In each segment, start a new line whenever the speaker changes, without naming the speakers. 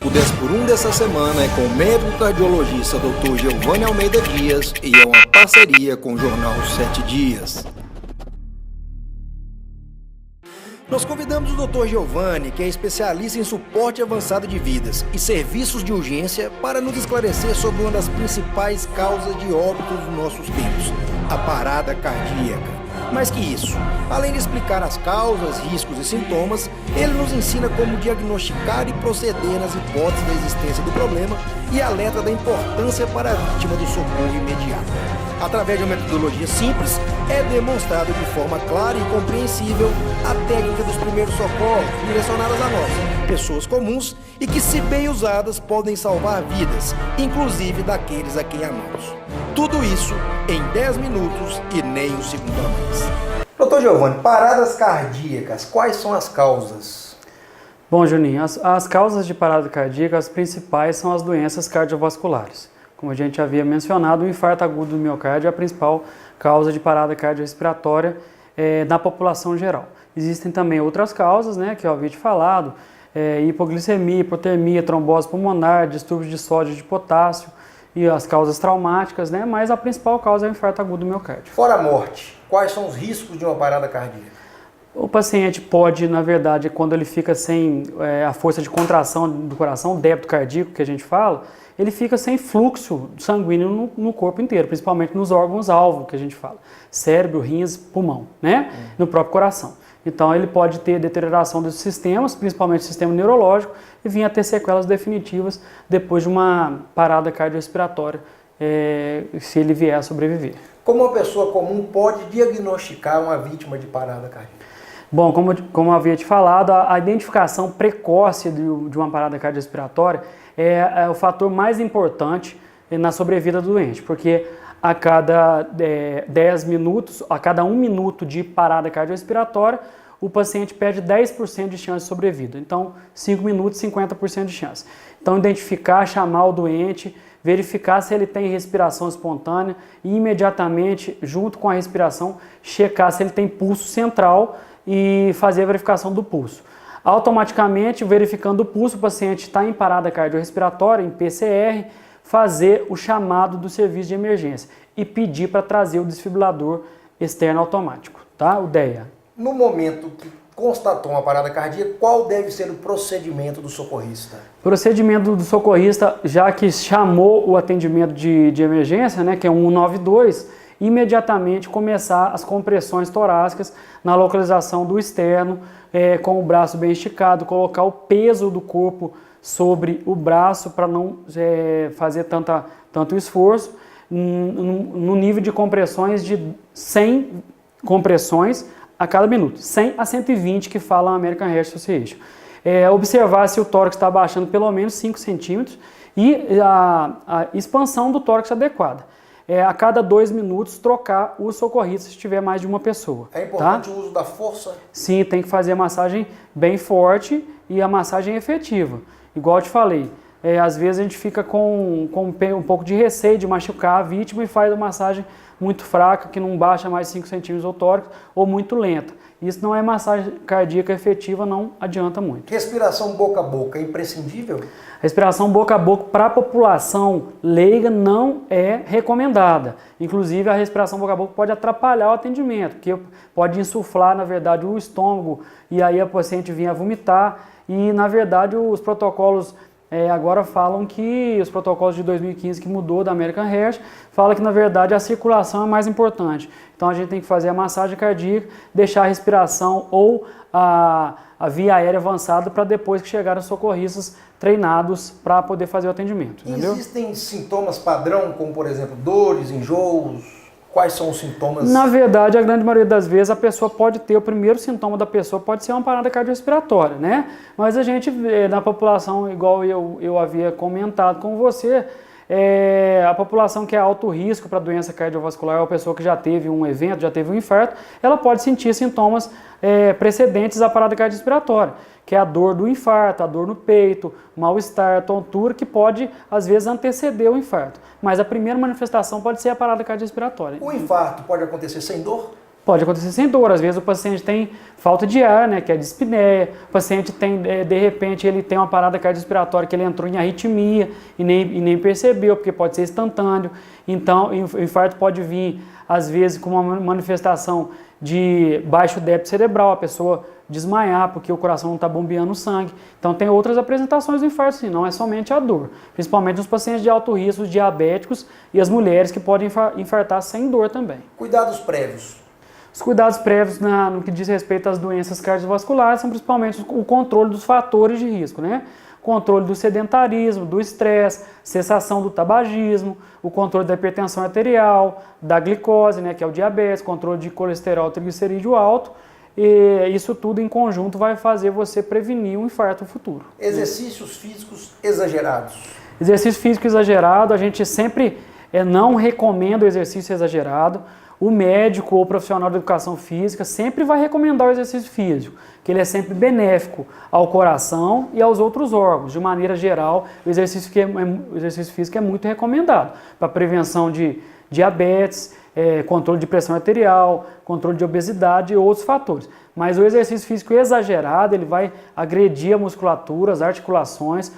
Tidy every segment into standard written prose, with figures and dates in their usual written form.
O 10 por 1 dessa semana é com o médico cardiologista Dr. Giovanni Almeida Dias e é uma parceria com o jornal 7 Dias. Nós convidamos o Dr. Giovanni, que é especialista em suporte avançado de vidas e serviços de urgência, para nos esclarecer sobre uma das principais causas de óbitos dos nossos tempos, a parada cardíaca. Mais que isso, além de explicar as causas, riscos e sintomas, ele nos ensina como diagnosticar e proceder nas hipóteses da existência do problema e alerta da importância para a vítima do socorro imediato. Através de uma metodologia simples, é demonstrado de forma clara e compreensível a técnica dos primeiros socorros, direcionadas a nós, pessoas comuns, e que, se bem usadas, podem salvar vidas, inclusive daqueles a quem amamos. Tudo isso em 10 minutos e nem um segundo a mais. Doutor Giovanni, paradas cardíacas, quais são as causas?
Bom, Juninho, as causas de parada cardíaca, as principais são as doenças cardiovasculares. Como a gente havia mencionado, o infarto agudo do miocárdio é a principal causa de parada cardiorrespiratória na população geral. Existem também outras causas, né, que eu havia te falado, hipoglicemia, hipotermia, trombose pulmonar, distúrbios de sódio e de potássio e as causas traumáticas, né, mas a principal causa é o infarto agudo do miocárdio.
Fora a morte, quais são os riscos de uma parada cardíaca?
O paciente pode, na verdade, quando ele fica sem a força de contração do coração, o débito cardíaco que a gente fala, ele fica sem fluxo sanguíneo no corpo inteiro, principalmente nos órgãos-alvo que a gente fala, cérebro, rins, pulmão, né? No próprio coração. Então ele pode ter deterioração dos sistemas, principalmente o sistema neurológico, e vir a ter sequelas definitivas depois de uma parada cardiorrespiratória, se ele vier a sobreviver.
Como uma pessoa comum pode diagnosticar uma vítima de parada cardíaca?
Bom, como eu havia te falado, a identificação precoce de uma parada cardiorrespiratória é o fator mais importante na sobrevida do doente, porque a cada 10 minutos, a cada 1 minuto de parada cardiorrespiratória, o paciente perde 10% de chance de sobrevida. Então, 5 minutos, 50% de chance. Então, identificar, chamar o doente, verificar se ele tem respiração espontânea e imediatamente, junto com a respiração, checar se ele tem pulso central e fazer a verificação do pulso. Automaticamente, verificando o pulso, o paciente está em parada cardiorrespiratória, em PCR, fazer o chamado do serviço de emergência e pedir para trazer o desfibrilador externo automático, tá? O DEA.
No momento que constatou uma parada cardíaca, qual deve ser o procedimento do socorrista?
Procedimento do socorrista, já que chamou o atendimento de emergência, né, que é o 192, imediatamente começar as compressões torácicas na localização do externo, com o braço bem esticado, colocar o peso do corpo sobre o braço para não fazer tanto esforço, no nível de compressões de 100 compressões a cada minuto, 100 a 120 que fala a American Heart Association. Observar se o tórax está abaixando pelo menos 5 centímetros e a expansão do tórax adequada. A cada 2 minutos trocar o socorrista se tiver mais de uma pessoa.
É importante o uso da força?
Sim, tem que fazer a massagem bem forte e a massagem efetiva. Igual eu te falei, às vezes a gente fica com um pouco de receio de machucar a vítima e faz uma massagem muito fraca, que não baixa mais 5 centímetros o tórax, ou muito lenta. Isso não é massagem cardíaca efetiva, não adianta muito.
Respiração boca a boca é imprescindível?
Respiração boca a boca para a população leiga não é recomendada. Inclusive, a respiração boca a boca pode atrapalhar o atendimento, porque pode insuflar, na verdade, o estômago e aí a paciente vinha a vomitar. E, na verdade, os protocolos agora falam que, os protocolos de 2015 que mudou da American Heart, fala que, na verdade, a circulação é mais importante. Então, a gente tem que fazer a massagem cardíaca, deixar a respiração ou a via aérea avançada para depois que chegarem os socorristas treinados para poder fazer o atendimento. Entendeu?
Existem sintomas padrão, como, por exemplo, dores, enjoos? Quais são os sintomas?
Na verdade, a grande maioria das vezes, a pessoa pode ter, o primeiro sintoma da pessoa pode ser uma parada cardiorrespiratória, né? Mas a gente vê na população, igual eu havia comentado com você, a população que é alto risco para doença cardiovascular, é a pessoa que já teve um evento, já teve um infarto, ela pode sentir sintomas precedentes à parada cardiorrespiratória, que é a dor do infarto, a dor no peito, mal-estar, tontura, que pode, às vezes, anteceder o infarto. Mas a primeira manifestação pode ser a parada cardiorrespiratória.
O infarto pode acontecer sem dor?
Pode acontecer sem dor, às vezes o paciente tem falta de ar, né, que é a dispneia, o paciente tem, de repente, ele tem uma parada cardiorrespiratória que ele entrou em arritmia e nem percebeu, porque pode ser instantâneo. Então, o infarto pode vir, às vezes, com uma manifestação de baixo débito cerebral, a pessoa desmaiar porque o coração não está bombeando sangue. Então, tem outras apresentações do infarto, sim, não é somente a dor, principalmente nos pacientes de alto risco, os diabéticos e as mulheres que podem infartar sem dor também.
Cuidados prévios.
Os cuidados prévios no que diz respeito às doenças cardiovasculares são principalmente o controle dos fatores de risco, né? Controle do sedentarismo, do estresse, cessação do tabagismo, o controle da hipertensão arterial, da glicose, né, que é o diabetes, controle de colesterol triglicerídeo alto, e isso tudo em conjunto vai fazer você prevenir um infarto futuro.
Exercícios físicos exagerados.
Exercício físico exagerado, a gente sempre não recomenda o exercício exagerado. O médico ou profissional de educação física sempre vai recomendar o exercício físico, que ele é sempre benéfico ao coração e aos outros órgãos. De maneira geral, o exercício físico é muito recomendado para prevenção de diabetes, controle de pressão arterial, controle de obesidade e outros fatores. Mas o exercício físico exagerado, ele vai agredir a musculatura, as articulações,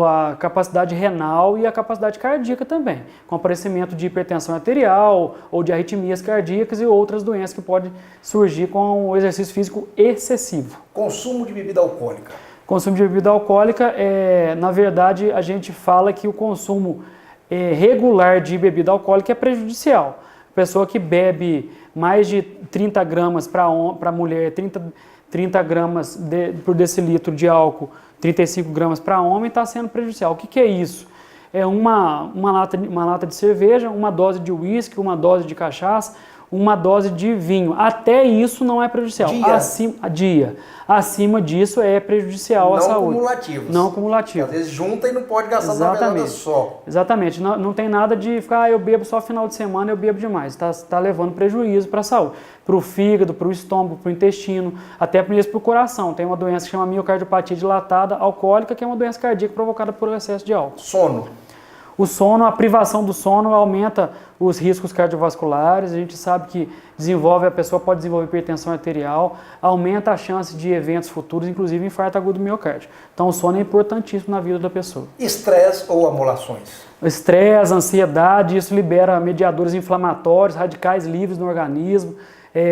a capacidade renal e a capacidade cardíaca também, com aparecimento de hipertensão arterial ou de arritmias cardíacas e outras doenças que podem surgir com o exercício físico excessivo.
Consumo de bebida alcoólica.
Consumo de bebida alcoólica, na verdade, a gente fala que o consumo regular de bebida alcoólica é prejudicial. A pessoa que bebe mais de 30 gramas para a mulher, 30 gramas por decilitro de álcool, 35 gramas para homem, está sendo prejudicial. O que é isso? É uma lata de cerveja, uma dose de uísque, uma dose de cachaça, uma dose de vinho. Até isso não é prejudicial. Acima disso é prejudicial à saúde. Não cumulativos.
Às vezes junta e não pode gastar uma vez só.
Exatamente. Não tem nada de ficar, eu bebo só final de semana, eu bebo demais. Está levando prejuízo para a saúde. Para o fígado, para o estômago, para o intestino, até mesmo para o coração. Tem uma doença que chama miocardiopatia dilatada alcoólica, que é uma doença cardíaca provocada por excesso de álcool.
Sono.
O sono, a privação do sono aumenta os riscos cardiovasculares, a gente sabe que a pessoa pode desenvolver hipertensão arterial, aumenta a chance de eventos futuros, inclusive infarto agudo do miocárdio. Então o sono é importantíssimo na vida da pessoa.
Estresse ou amolações?
O estresse, a ansiedade, isso libera mediadores inflamatórios, radicais livres no organismo,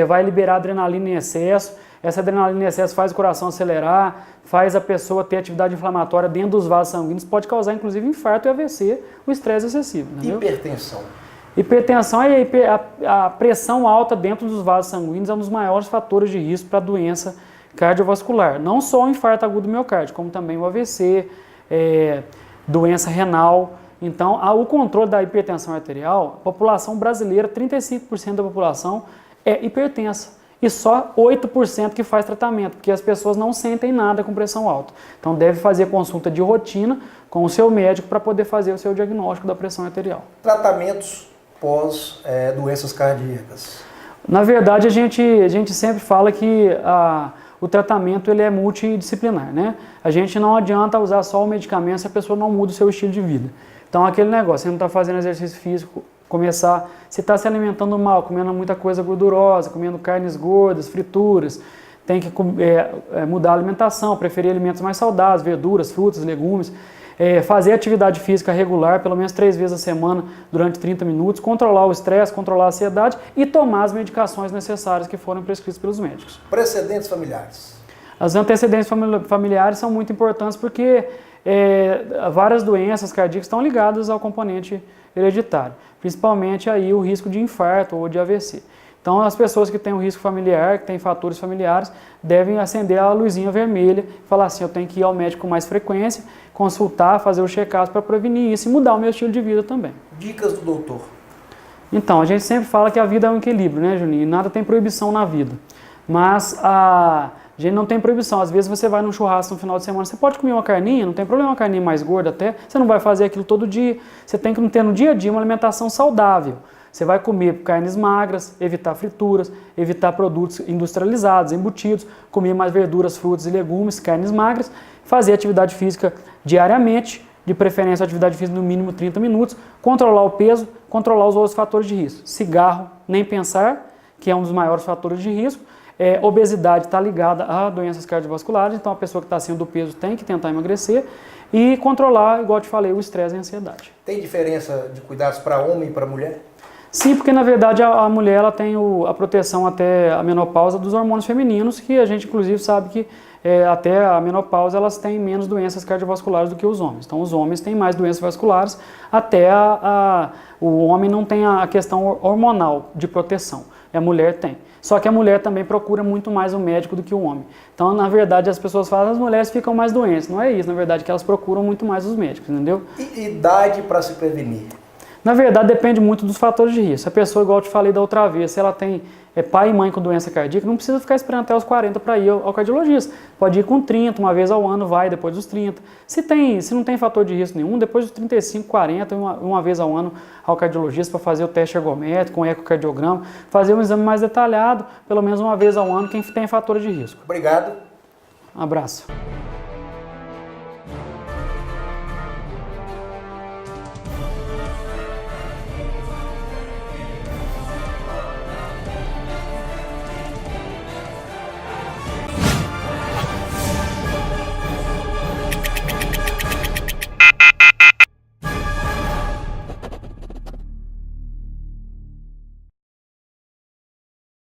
vai liberar adrenalina em excesso. Essa adrenalina em excesso faz o coração acelerar, faz a pessoa ter atividade inflamatória dentro dos vasos sanguíneos, pode causar inclusive infarto e AVC, o estresse excessivo. Entendeu?
Hipertensão.
Hipertensão é a pressão alta dentro dos vasos sanguíneos, é um dos maiores fatores de risco para a doença cardiovascular. Não só o infarto agudo do miocárdio, como também o AVC, doença renal. Então, o controle da hipertensão arterial, a população brasileira, 35% da população é hipertensa. E só 8% que faz tratamento, porque as pessoas não sentem nada com pressão alta. Então deve fazer consulta de rotina com o seu médico para poder fazer o seu diagnóstico da pressão arterial.
Tratamentos pós doenças cardíacas.
Na verdade, a gente sempre fala que o tratamento ele é multidisciplinar, né? A gente não adianta usar só o medicamento se a pessoa não muda o seu estilo de vida. Então aquele negócio, você não está fazendo exercício físico, você está se alimentando mal, comendo muita coisa gordurosa, comendo carnes gordas, frituras, tem que mudar a alimentação, preferir alimentos mais saudáveis, verduras, frutas, legumes, fazer atividade física regular, pelo menos 3 vezes a semana, durante 30 minutos, controlar o estresse, controlar a ansiedade e tomar as medicações necessárias que foram prescritas pelos médicos.
Precedentes familiares.
As antecedentes familiares são muito importantes porque várias doenças cardíacas estão ligadas ao componente hereditário, principalmente aí o risco de infarto ou de AVC. Então as pessoas que têm um risco familiar, que têm fatores familiares, devem acender a luzinha vermelha e falar assim, eu tenho que ir ao médico com mais frequência, consultar, fazer o check-up para prevenir isso e mudar o meu estilo de vida também.
Dicas do doutor.
Então, a gente sempre fala que a vida é um equilíbrio, né, Juninho? E nada tem proibição na vida. Mas a gente não tem proibição. Às vezes você vai num churrasco no final de semana, você pode comer uma carninha, não tem problema, uma carninha mais gorda até, você não vai fazer aquilo todo dia. Você tem que ter no dia a dia uma alimentação saudável. Você vai comer carnes magras, evitar frituras, evitar produtos industrializados, embutidos, comer mais verduras, frutas e legumes, carnes magras, fazer atividade física diariamente, de preferência atividade física no mínimo 30 minutos, controlar o peso, controlar os outros fatores de risco. Cigarro, nem pensar, que é um dos maiores fatores de risco. Obesidade está ligada a doenças cardiovasculares, então a pessoa que está acima do peso tem que tentar emagrecer e controlar, igual eu te falei, o estresse e a ansiedade.
Tem diferença de cuidados para homem e para mulher?
Sim, porque na verdade a mulher ela tem a proteção até a menopausa dos hormônios femininos, que a gente inclusive sabe que até a menopausa elas têm menos doenças cardiovasculares do que os homens. Então os homens têm mais doenças vasculares, até o homem não tem a questão hormonal de proteção, a mulher tem. Só que a mulher também procura muito mais o médico do que o homem. Então, na verdade, as pessoas falam que as mulheres ficam mais doentes. Não é isso, na verdade, que elas procuram muito mais os médicos, entendeu?
E idade para se prevenir?
Na verdade, depende muito dos fatores de risco. A pessoa, igual eu te falei da outra vez, se ela tem pai e mãe com doença cardíaca, não precisa ficar esperando até os 40 para ir ao cardiologista. Pode ir com 30, uma vez ao ano, vai depois dos 30. Se não tem fator de risco nenhum, depois dos 35, 40, uma vez ao ano ao cardiologista para fazer o teste ergométrico, um ecocardiograma, fazer um exame mais detalhado, pelo menos uma vez ao ano, quem tem fatores de risco.
Obrigado.
Um abraço.